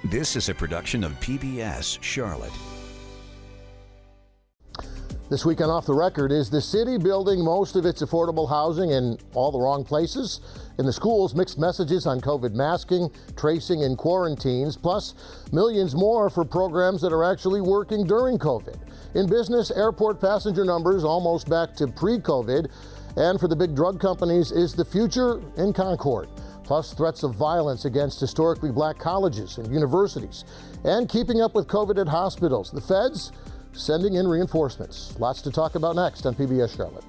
This is a production of PBS Charlotte. This week on Off the Record, is the city building most of its affordable housing in all the wrong places? In the schools, mixed messages on COVID masking, tracing, and quarantines, plus millions more for programs that are actually working during COVID. In business, airport passenger numbers almost back to pre-COVID. And for the big drug companies, is the future in Concord? Plus threats of violence against historically black colleges and universities. And keeping up with COVID at hospitals. The feds sending in reinforcements. Lots to talk about next on PBS Charlotte.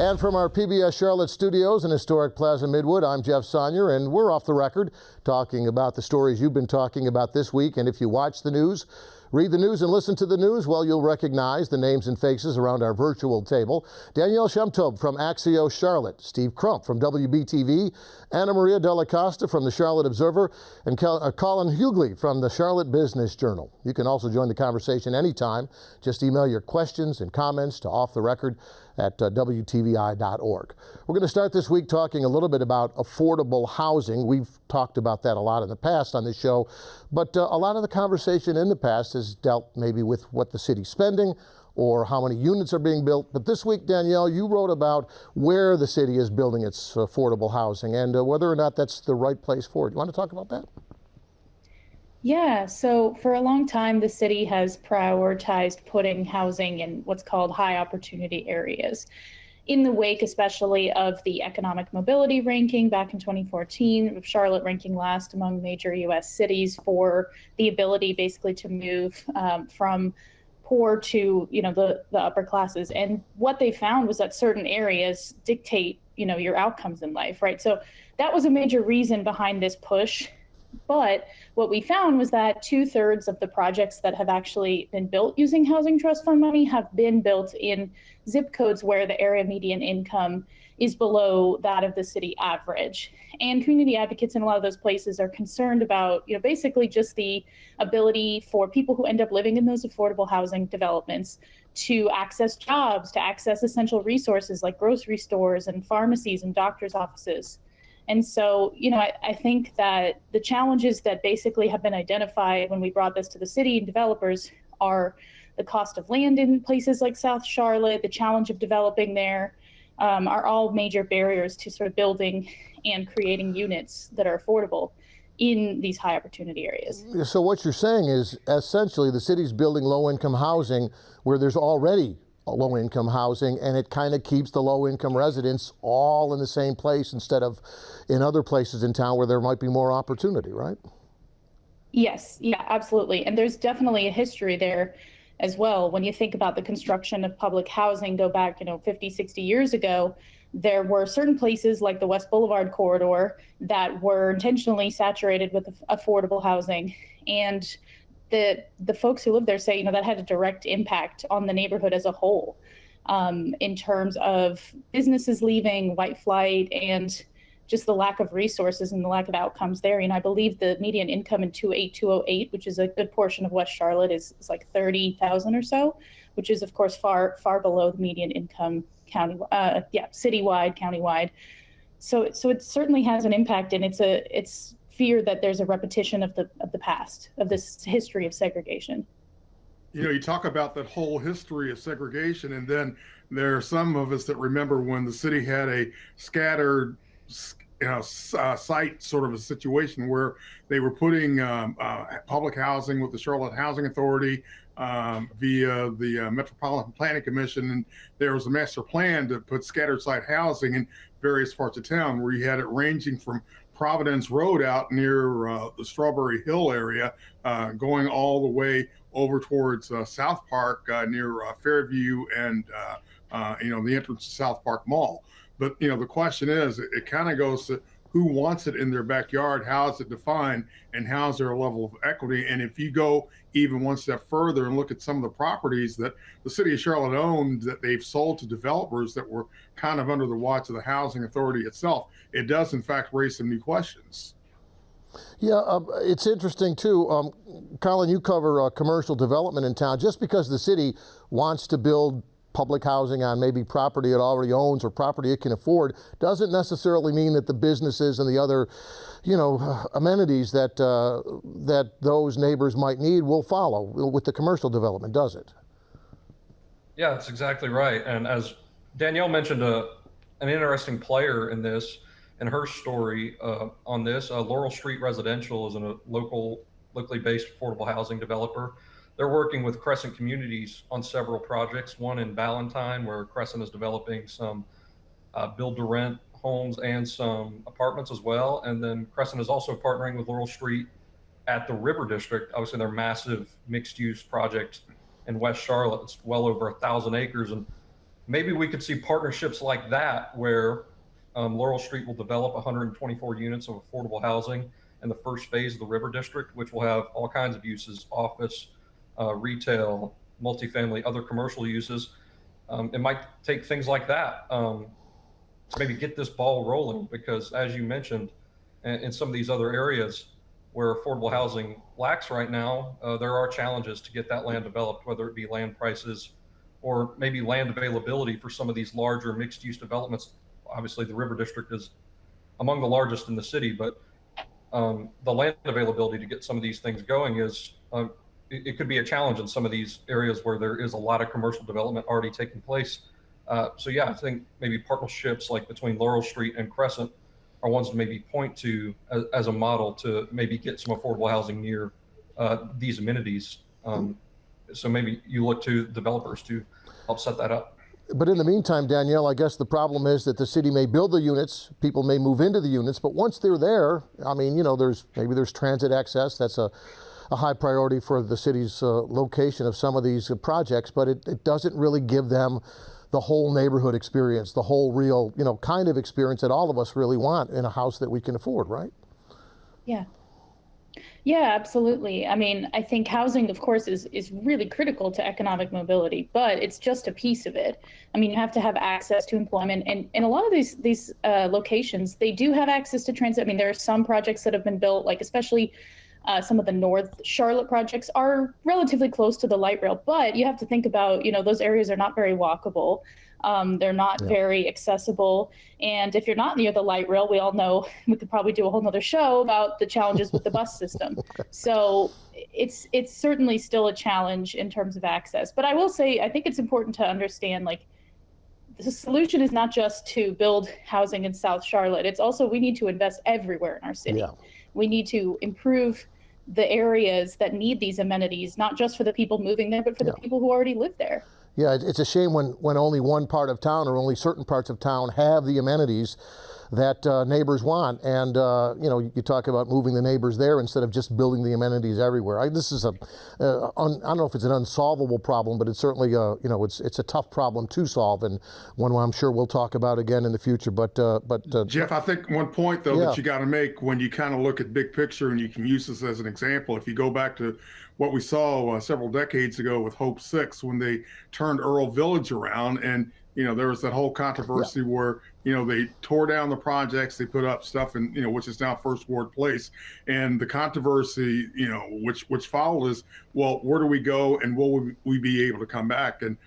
And from our PBS Charlotte studios in historic Plaza Midwood, I'm Jeff Sonnier, and we're off the record talking about the stories you've been talking about this week. And if you watch the news, read the news and listen to the news, well, you'll recognize the names and faces around our virtual table. Danielle Shemtob from Axios Charlotte, Steve Crump from WBTV, Anna Maria Della Costa from the Charlotte Observer, and Colin Hughley from the Charlotte Business Journal. You can also join the conversation anytime. Just email your questions and comments to offtherecord at WTVI.org. We're going to start this week talking a little bit about affordable housing. We've talked about that a lot in the past on this show, but a lot of the conversation in the past has dealt maybe with what the city's spending or how many units are being built. But this week, Danielle, you wrote about where the city is building its affordable housing and whether or not that's the right place for it. You want to talk about that? Yeah, so for a long time, the city has prioritized putting housing in what's called high opportunity areas. In the wake, especially of the economic mobility ranking back in 2014, with Charlotte ranking last among major U.S. cities for the ability basically to move from poor to, the upper classes. And what they found was that certain areas dictate, your outcomes in life, right? So that was a major reason behind this push. But what we found was that 2/3 of the projects that have actually been built using Housing Trust Fund money have been built in zip codes where the area median income is below that of the city average. And community advocates in a lot of those places are concerned about, basically just the ability for people who end up living in those affordable housing developments to access jobs, to access essential resources like grocery stores and pharmacies and doctors' offices. And so, I think that the challenges that basically have been identified when we brought this to the city and developers are the cost of land in places like South Charlotte, the challenge of developing there, are all major barriers to sort of building and creating units that are affordable in these high opportunity areas. So what you're saying is essentially the city's building low-income housing where there's already low-income housing, and it kind of keeps the low-income residents all in the same place instead of in other places in town where there might be more opportunity, right? Yes, yeah, absolutely. And there's definitely a history there as well. When you think about the construction of public housing, go back, 50, 60 years ago, there were certain places like the West Boulevard corridor that were intentionally saturated with affordable housing. And the folks who live there say, that had a direct impact on the neighborhood as a whole, in terms of businesses leaving, white flight, and just the lack of resources and the lack of outcomes there. I believe the median income in 28208, which is a good portion of West Charlotte, is like 30,000 or so, which is of course far below the median income citywide, countywide. So it certainly has an impact, and it's fear that there's a repetition of the past, of this history of segregation. You talk about that whole history of segregation, and then there are some of us that remember when the city had a scattered site sort of a situation where they were putting public housing with the Charlotte Housing Authority via the Metropolitan Planning Commission, and there was a master plan to put scattered site housing in various parts of town where you had it ranging from Providence Road out near the Strawberry Hill area, going all the way over towards South Park near Fairview and the entrance to South Park Mall. But the question is, it kind of goes to who wants it in their backyard, how is it defined, and how is there a level of equity? And if you go even one step further and look at some of the properties that the city of Charlotte owned that they've sold to developers that were kind of under the watch of the housing authority itself, it does in fact raise some new questions. Yeah, it's interesting too. Colin, you cover commercial development in town. Just because the city wants to build public housing on maybe property it already owns or property it can afford doesn't necessarily mean that the businesses and the other, amenities that that those neighbors might need will follow with the commercial development, does it? Yeah, that's exactly right. And as Danielle mentioned, an interesting player in this, and her story on this, Laurel Street Residential is a locally based affordable housing developer. They're working with Crescent Communities on several projects, one in Ballantyne, where Crescent is developing some build-to-rent homes and some apartments as well. And then Crescent is also partnering with Laurel Street at the River District, obviously their massive mixed-use project in West Charlotte. It's well over 1,000 acres. And maybe we could see partnerships like that where Laurel Street will develop 124 units of affordable housing in the first phase of the River District, which will have all kinds of uses: office, retail, multifamily, other commercial uses. It might take things like that to maybe get this ball rolling, because as you mentioned, in some of these other areas where affordable housing lacks right now, there are challenges to get that land developed, whether it be land prices or maybe land availability for some of these larger mixed-use developments. Obviously, the River District is among the largest in the city, but the land availability to get some of these things going is, it could be a challenge in some of these areas where there is a lot of commercial development already taking place. So yeah, I think maybe partnerships like between Laurel Street and Crescent are ones to maybe point to as a model to maybe get some affordable housing near these amenities. So maybe you look to developers to help set that up. But in the meantime, Danielle, I guess the problem is that the city may build the units, people may move into the units, but once they're there, I mean, there's transit access. That's a high priority for the city's location of some of these projects, but it doesn't really give them the whole neighborhood experience, the whole real, kind of experience that all of us really want in a house that we can afford, right? Yeah. Yeah, absolutely. I mean, I think housing, of course, is really critical to economic mobility, but it's just a piece of it. I mean, you have to have access to employment, and a lot of these locations, they do have access to transit. I mean, there are some projects that have been built, like especially some of the North Charlotte projects are relatively close to the light rail, but you have to think about, those areas are not very walkable. They're not very accessible. And if you're not near the light rail, we all know, we could probably do a whole nother show about the challenges with the bus system. So it's certainly still a challenge in terms of access. But I will say, I think it's important to understand, like, the solution is not just to build housing in South Charlotte. It's also, we need to invest everywhere in our city. Yeah. We need to improve the areas that need these amenities, not just for the people moving there, but for the people who already live there. Yeah, it's a shame when only one part of town or only certain parts of town have the amenities that neighbors want. And, you talk about moving the neighbors there instead of just building the amenities everywhere. This is I don't know if it's an unsolvable problem, but it's certainly, it's a tough problem to solve, and one I'm sure we'll talk about again in the future. But Jeff, I think one point, though, that you got to make when you kind of look at big picture, and you can use this as an example, if you go back to what we saw several decades ago with Hope 6, when they turned Earl Village around, and there was that whole controversy where they tore down the projects, they put up stuff in which is now First Ward Place, and the controversy which followed is, well, where do we go, and will we be able to come back? And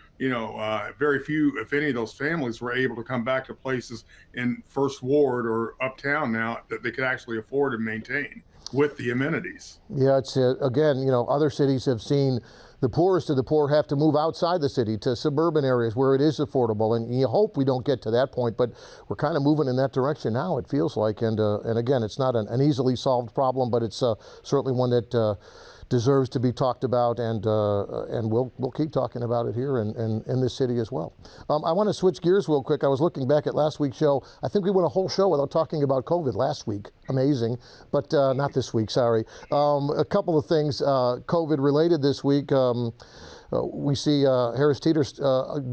very few, if any, of those families were able to come back to places in First Ward or uptown now that they could actually afford and maintain with the amenities. Yeah, it's again, other cities have seen the poorest of the poor have to move outside the city to suburban areas where it is affordable, and you hope we don't get to that point, but we're kind of moving in that direction now, it feels like. And again, it's not an easily solved problem, but it's certainly one that deserves to be talked about, and we'll keep talking about it here in this city as well. I want to switch gears real quick. I was looking back at last week's show. I think we went a whole show without talking about COVID last week. Amazing, but not this week, sorry. A couple of things COVID related this week. We see Harris Teeter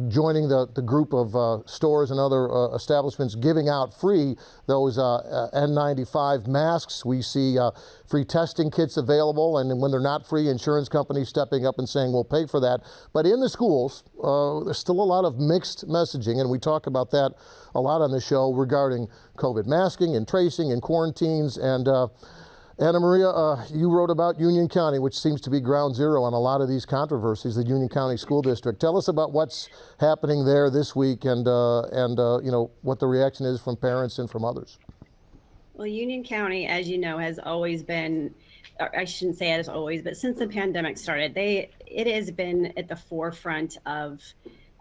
joining the group of stores and other establishments giving out free those N95 masks. We see free testing kits available, and when they're not free, insurance companies stepping up and saying we'll pay for that. But in the schools, there's still a lot of mixed messaging, and we talk about that a lot on the show regarding COVID masking and tracing and quarantines. And Anna Maria, you wrote about Union County, which seems to be ground zero on a lot of these controversies, the Union County School District. Tell us about what's happening there this week and you know, what the reaction is from parents and from others. Well, Union County, as you know, has always been, or I shouldn't say as always, but since the pandemic started, it has been at the forefront of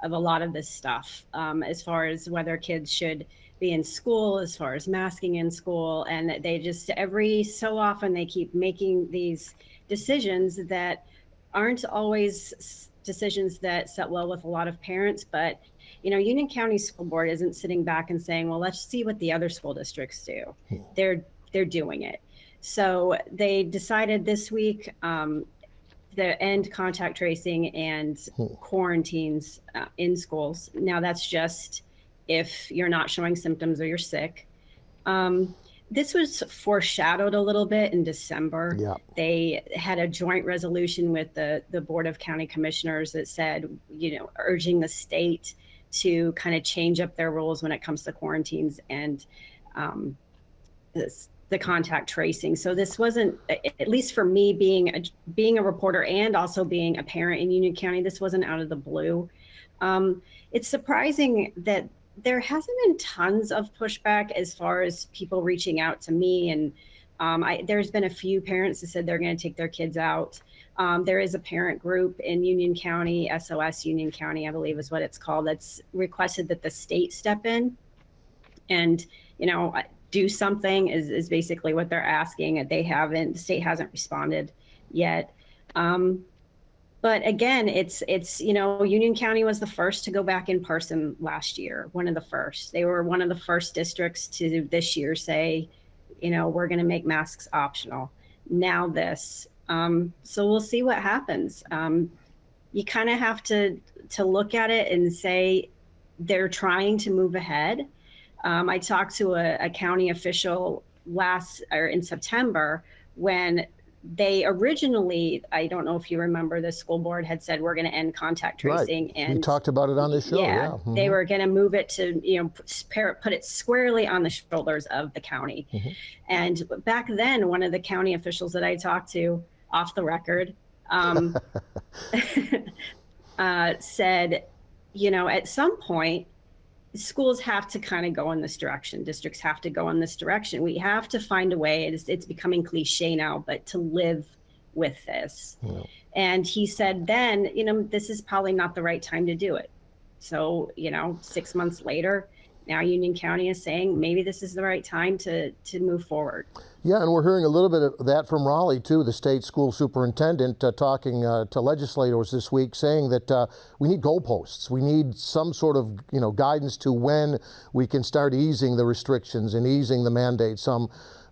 a lot of this stuff, as far as whether kids should be in school, as far as masking in school. And they just, every so often, they keep making these decisions that aren't always decisions that set well with a lot of parents. But, you know, Union County School Board isn't sitting back and saying, well, let's see what the other school districts do. They're doing it. So they decided this week to end contact tracing and quarantines in schools. Now, that's just if you're not showing symptoms or you're sick. This was foreshadowed a little bit in December. Yeah. They had a joint resolution with the Board of County Commissioners that said, you know, urging the state to kind of change up their rules when it comes to quarantines and the contact tracing. So this wasn't, at least for me being a reporter and also being a parent in Union County, this wasn't out of the blue. It's surprising that there hasn't been tons of pushback as far as people reaching out to me. And there's been a few parents that said they're going to take their kids out. There is a parent group in Union County, SOS Union County, I believe is what it's called, that's requested that the state step in and, you know, do something is basically what they're asking. The state hasn't responded yet. But again, it's, you know, Union County was the first to go back in person last year, one of the first. They were one of the first districts to this year say, you know, we're going to make masks optional. Now this. So we'll see what happens. You kind of have to look at it and say they're trying to move ahead. I talked to a county official in September when they originally, I don't know if you remember, the school board had said, we're going to end contact tracing. Right. And we talked about it on this show. Yeah. Mm-hmm. They were going to move it to, you know, put it squarely on the shoulders of the county. Mm-hmm. And back then, one of the county officials that I talked to off the record said, you know, at some point, schools have to kind of go in this direction. Districts have to go in this direction. We have to find a way. It's becoming cliche now, but to live with this. Yeah. And he said, then, you know, this is probably not the right time to do it. So, you know, 6 months later, now Union County is saying maybe this is the right time to move forward. Yeah, and we're hearing a little bit of that from Raleigh, too, the state school superintendent talking to legislators this week, saying that we need goalposts. We need some sort of, you know, guidance to when we can start easing the restrictions and easing the mandates.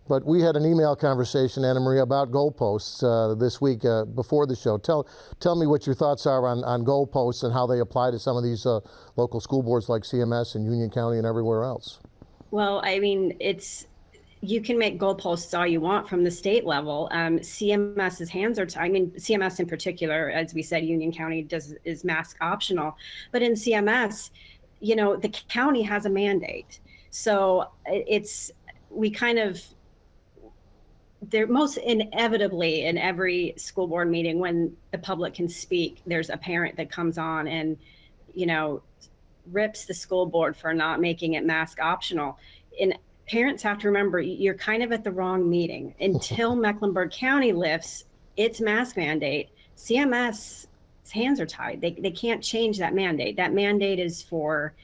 But we had an email conversation, Anna Maria, about goalposts this week before the show. Tell me what your thoughts are on goalposts and how they apply to some of these local school boards like CMS and Union County and everywhere else. Well, I mean, you can make goalposts all you want from the state level. CMS's hands are tied. I mean, CMS in particular, as we said, Union County is mask optional. But in CMS, you know, the county has a mandate. So they're most inevitably in every school board meeting when the public can speak, there's a parent that comes on and, you know, rips the school board for not making it mask optional. And parents have to remember, you're kind of at the wrong meeting. Until Mecklenburg County lifts its mask mandate, CMS's hands are tied. They can't change that mandate. That mandate is for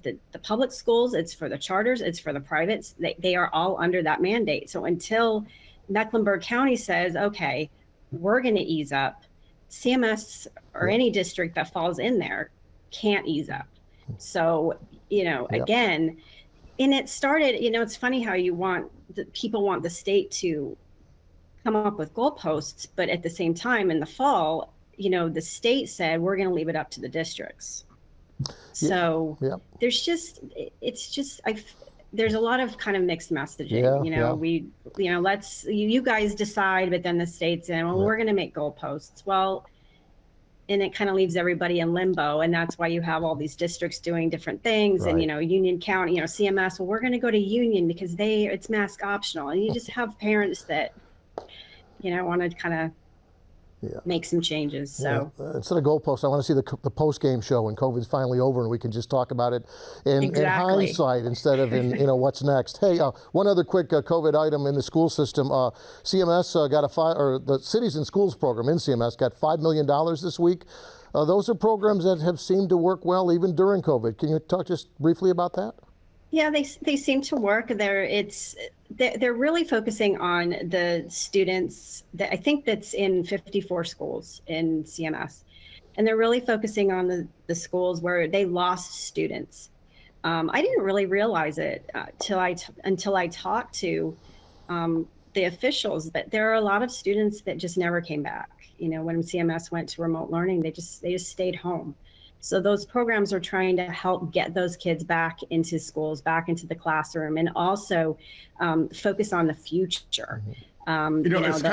the public schools, it's for the charters, it's for the privates. They are all under that mandate. So until Mecklenburg County says, okay, we're going to ease up, CMS or any district that falls in there can't ease up. So, you know, again, and it started, you know, it's funny how people want the state to come up with goalposts, but at the same time in the fall, you know, the state said, we're going to leave it up to the districts. So there's there's a lot of kind of mixed messaging, you guys decide, but then the state's saying, well, we're going to make goalposts. Well, and it kind of leaves everybody in limbo. And that's why you have all these districts doing different things. Right. And, Union County, CMS, well, we're going to go to Union because it's mask optional. And you just have parents that, want to kind of make some changes. So instead of goalposts, I want to see the post-game show when COVID's finally over and we can just talk about it in hindsight instead of in what's next. Hey, one other quick COVID item in the school system. CMS the Cities and Schools program in CMS got $5 million this week. Those are programs that have seemed to work well even during COVID. Can you talk just briefly about that? Yeah, they seem to work. They're really focusing on the students that I think that's in 54 schools in CMS, and they're really focusing on the schools where they lost students. I didn't really realize it until I talked to the officials, but there are a lot of students that just never came back. When CMS went to remote learning, they just stayed home. So those programs are trying to help get those kids back into schools, back into the classroom, and also focus on the future. I was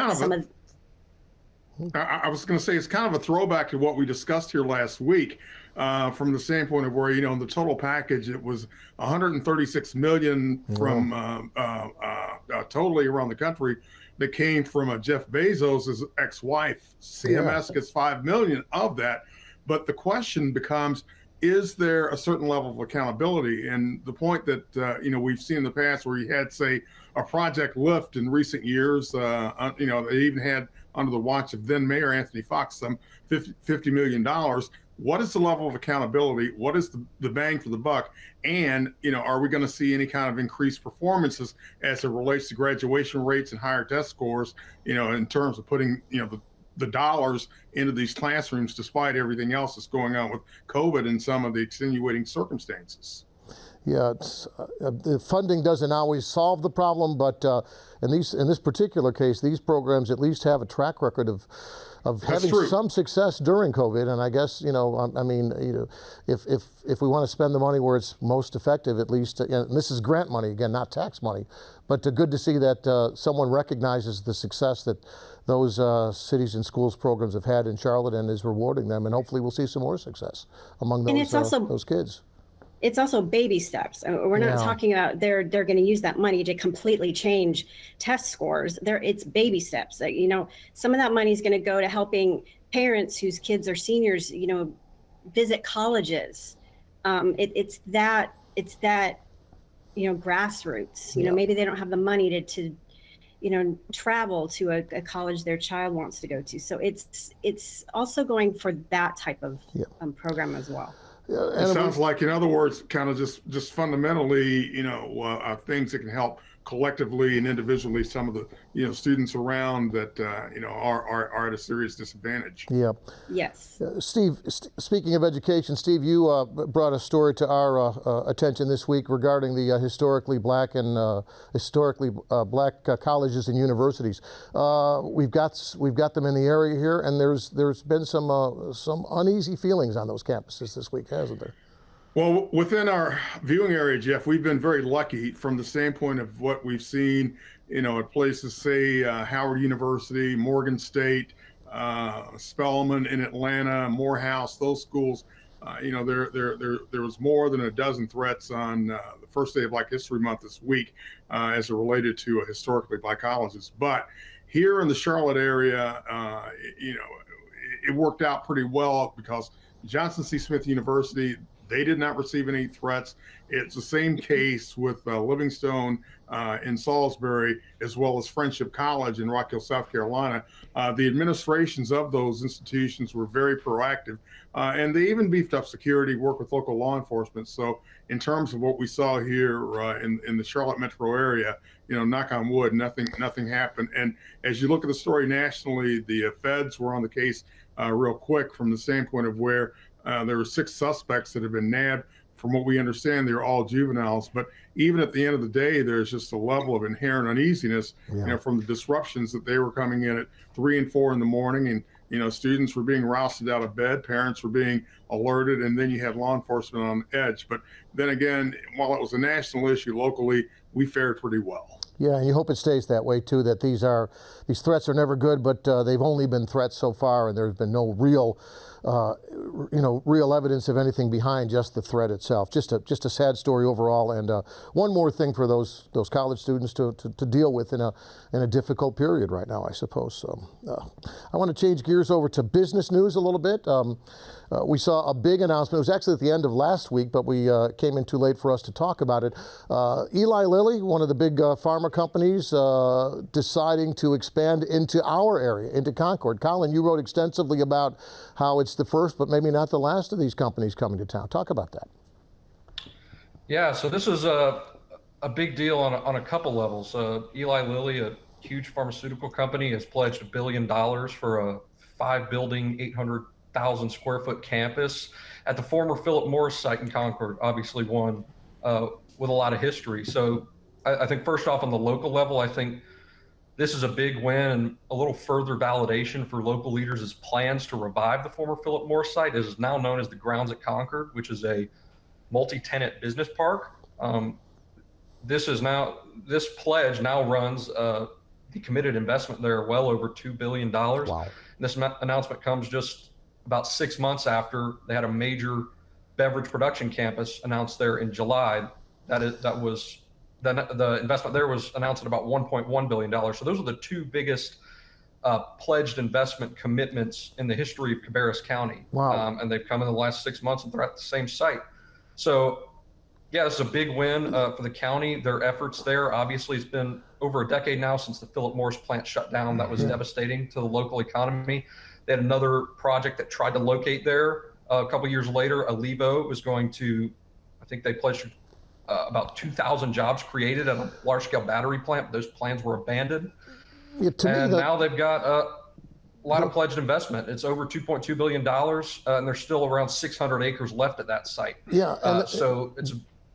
going to say it's kind of a throwback to what we discussed here last week, from the standpoint of where, in the total package, it was 136 million from totally around the country that came from Jeff Bezos' ex-wife. CMS gets 5 million of that. But the question becomes, is there a certain level of accountability? And the point that, we've seen in the past where you had, say, a Project Lift in recent years, they even had under the watch of then Mayor Anthony Fox some $50 million. What is the level of accountability? What is the bang for the buck? And, are we going to see any kind of increased performances as it relates to graduation rates and higher test scores, in terms of putting, the dollars into these classrooms despite everything else that's going on with COVID and some of the extenuating circumstances? Yeah, the funding doesn't always solve the problem, but in this particular case, these programs at least have a track record of having some success during COVID. And I guess if we want to spend the money where it's most effective, at least, and this is grant money again, not tax money, but good to see that someone recognizes the success that those cities and schools programs have had in Charlotte and is rewarding them, and hopefully we'll see some more success among those kids. It's also baby steps. We're not talking about they're going to use that money to completely change test scores. It's baby steps. Some of that money is going to go to helping parents whose kids are seniors, visit colleges. It's that grassroots. Maybe they don't have the money to travel to a college their child wants to go to. So it's also going for that type of program as well. It sounds like, in other words, kind of just fundamentally, things that can help collectively and individually some of the students around that are at a serious disadvantage. Yeah. Yes. Steve, speaking of education, Steve, you brought a story to our attention this week regarding the historically black colleges and universities. We've got them in the area here, and there's been some uneasy feelings on those campuses this week, hasn't there? Well, within our viewing area, Jeff, we've been very lucky from the standpoint of what we've seen, at places, say, Howard University, Morgan State, Spelman in Atlanta, Morehouse, those schools. There was more than a dozen threats on the first day of Black History Month this week as it related to historically black colleges. But here in the Charlotte area, it worked out pretty well because Johnson C. Smith University, they did not receive any threats. It's the same case with Livingstone in Salisbury, as well as Friendship College in Rock Hill, South Carolina. The administrations of those institutions were very proactive, and they even beefed up security, worked with local law enforcement. So in terms of what we saw here in the Charlotte metro area, knock on wood, nothing happened. And as you look at the story nationally, the feds were on the case real quick from the standpoint of where there were 6 suspects that have been nabbed. From what we understand, they're all juveniles. But even at the end of the day, there's just a level of inherent uneasiness, from the disruptions that they were coming in at 3 and 4 in the morning, and students were being rousted out of bed, parents were being alerted, and then you had law enforcement on the edge. But then again, while it was a national issue, locally we fared pretty well. Yeah, and you hope it stays that way too. That these threats are never good, but they've only been threats so far, and there's been no real real evidence of anything behind just the threat itself. Just a sad story overall, and one more thing for those college students to deal with in a difficult period right now, I suppose. So I want to change gears over to business news a little bit. We saw a big announcement. It was actually at the end of last week, but we came in too late for us to talk about it. Eli Lilly, one of the big pharma companies, deciding to expand into our area, into Concord. Colin, you wrote extensively about how it's the first, but maybe not the last of these companies coming to town. Talk about that. Yeah, so this is a big deal on a couple levels. Eli Lilly, a huge pharmaceutical company, has pledged $1 billion for a 5-building, 800,000 square foot campus at the former Philip Morris site in Concord, obviously one with a lot of history. So I think first off, on the local level, I think this is a big win and a little further validation for local leaders' plans to revive the former Philip Morris site. It is now known as the Grounds at Concord, which is a multi-tenant business park. This pledge now runs the committed investment there well over $2 billion. Wow. This announcement comes just about 6 months after they had a major beverage production campus announced there in July. The investment there was announced at about $1.1 billion. So those are the two biggest pledged investment commitments in the history of Cabarrus County. Wow. And they've come in the last 6 months and they're at the same site. So yeah, this is a big win for the county. Their efforts there, obviously it's been over a decade now since the Philip Morris plant shut down. That was devastating to the local economy. They had another project that tried to locate there. A couple years later, Alivo was going to, I think they pledged about 2,000 jobs created at a large-scale battery plant. Those plans were abandoned. Yeah, now they've got a lot of pledged investment. It's over $2.2 billion, and there's still around 600 acres left at that site. Yeah, so it's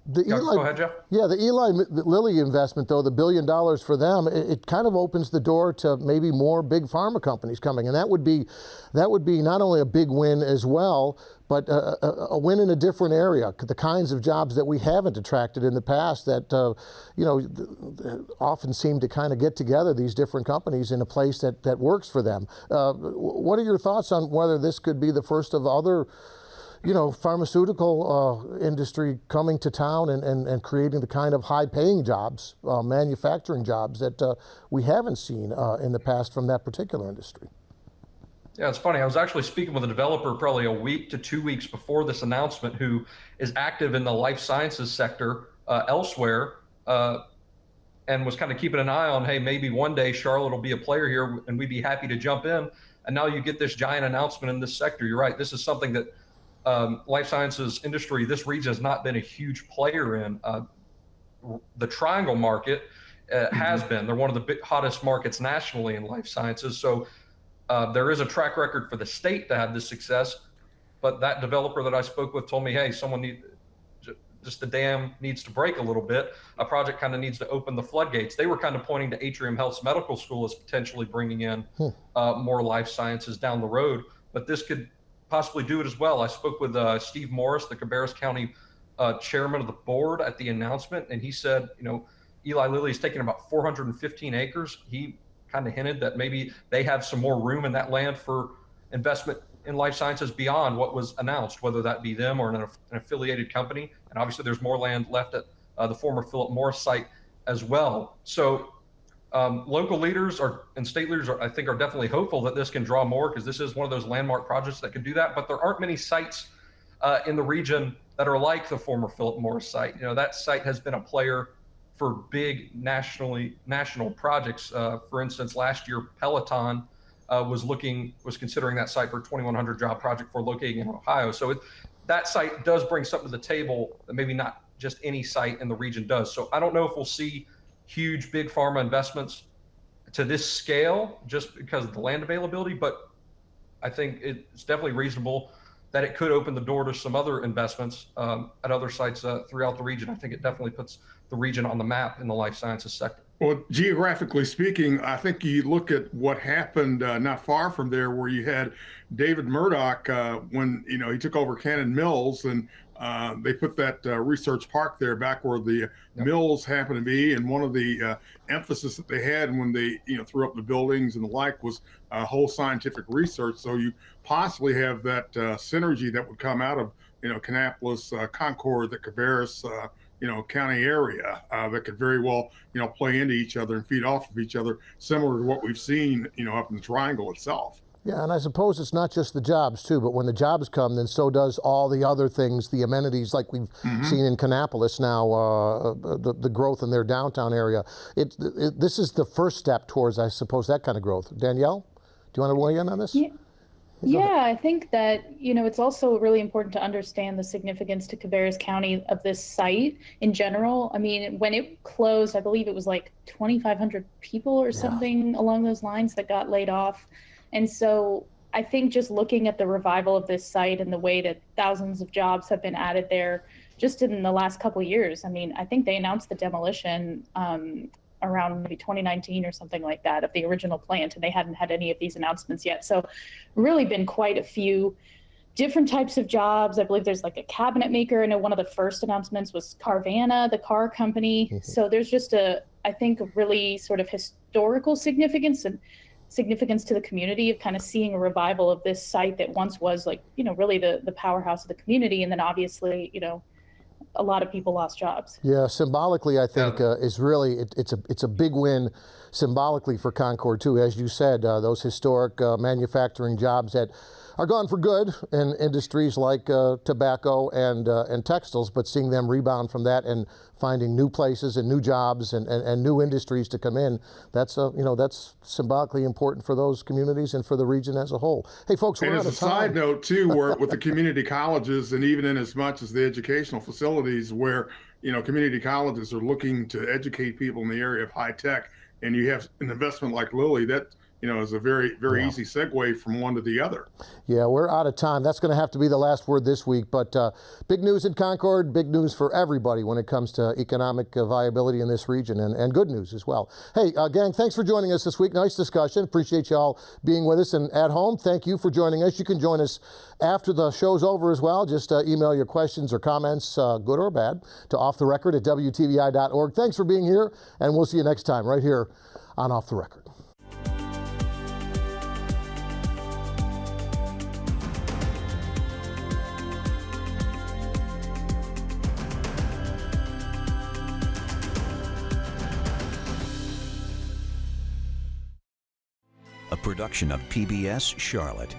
go ahead, Jeff. Yeah, the Eli Lilly investment, though, the $1 billion for them, it kind of opens the door to maybe more big pharma companies coming, and that would be not only a big win as well, but a win in a different area. The kinds of jobs that we haven't attracted in the past that often seem to kind of get together, these different companies, in a place that works for them. What are your thoughts on whether this could be the first of other pharmaceutical industry coming to town and creating the kind of high-paying jobs, manufacturing jobs that we haven't seen in the past from that particular industry? Yeah, it's funny. I was actually speaking with a developer probably a week to 2 weeks before this announcement who is active in the life sciences sector elsewhere and was kind of keeping an eye on, hey, maybe one day Charlotte will be a player here and we'd be happy to jump in. And now you get this giant announcement in this sector. You're right. This is something that life sciences industry, this region has not been a huge player in. The Triangle market has been. They're one of the hottest markets nationally in life sciences. So there is a track record for the state to have this success. But that developer that I spoke with told me, hey, just the dam needs to break a little bit. A project kind of needs to open the floodgates. They were kind of pointing to Atrium Health's medical school as potentially bringing in more life sciences down the road. But this could possibly do it as well. I spoke with Steve Morris, the Cabarrus County chairman of the board, at the announcement, and he said, Eli Lilly is taking about 415 acres. He kind of hinted that maybe they have some more room in that land for investment in life sciences beyond what was announced, whether that be them or an affiliated company. And obviously there's more land left at the former Philip Morris site as well. So local leaders and state leaders I think are definitely hopeful that this can draw more, because this is one of those landmark projects that could do that. But there aren't many sites in the region that are like the former Philip Morris site. That site has been a player for big national projects. For instance, last year Peloton was considering that site for a 2,100 job project for locating in Ohio. So that site does bring something to the table that maybe not just any site in the region does. So I don't know if we'll see huge big pharma investments to this scale just because of the land availability, but I think it's definitely reasonable that it could open the door to some other investments at other sites throughout the region. I think it definitely puts the region on the map in the life sciences sector. Well, geographically speaking, I think you look at what happened not far from there, where you had David Murdoch when he took over Cannon Mills, and They put that research park there back where the mills happen to be, and one of the emphasis that they had when they threw up the buildings and the like was whole scientific research. So you possibly have that synergy that would come out of Kannapolis, Concord, the Cabarrus county area that could very well play into each other and feed off of each other, similar to what we've seen up in the Triangle itself. Yeah, and I suppose it's not just the jobs too, but when the jobs come, then so does all the other things, the amenities like we've seen in Kannapolis now, the growth in their downtown area. This is the first step towards, I suppose, that kind of growth. Danielle, do you want to weigh in on this? Yeah, I think that, it's also really important to understand the significance to Cabarrus County of this site in general. I mean, when it closed, I believe it was like 2,500 people or something along those lines that got laid off. And so I think just looking at the revival of this site and the way that thousands of jobs have been added there just in the last couple of years. I mean, I think they announced the demolition around maybe 2019 or something like that of the original plant, and they hadn't had any of these announcements yet. So really been quite a few different types of jobs. I believe there's like a cabinet maker. I know one of the first announcements was Carvana, the car company. So there's just I think, a really sort of historical significance to the community of kind of seeing a revival of this site that once was like, really the powerhouse of the community. And then obviously, a lot of people lost jobs. Yeah, symbolically, I think is really, it's a big win symbolically for Concord too. As you said, those historic manufacturing jobs that are gone for good in industries like tobacco and textiles, but seeing them rebound from that and finding new places and new jobs and new industries to come in, that's symbolically important for those communities and for the region as a whole. Hey, folks, we're out of time. And as a side note, too, where with the community colleges and even in as much as the educational facilities where, community colleges are looking to educate people in the area of high tech, and you have an investment like Lilly, that is a very, very easy segue from one to the other. Yeah, we're out of time. That's going to have to be the last word this week. But big news in Concord, big news for everybody when it comes to economic viability in this region, and good news as well. Hey, gang, thanks for joining us this week. Nice discussion. Appreciate you all being with us. And at home, thank you for joining us. You can join us after the show's over as well. Just email your questions or comments, good or bad, to offtherecord@WTVI.org. Thanks for being here, and we'll see you next time right here on Off the Record. A production of PBS Charlotte.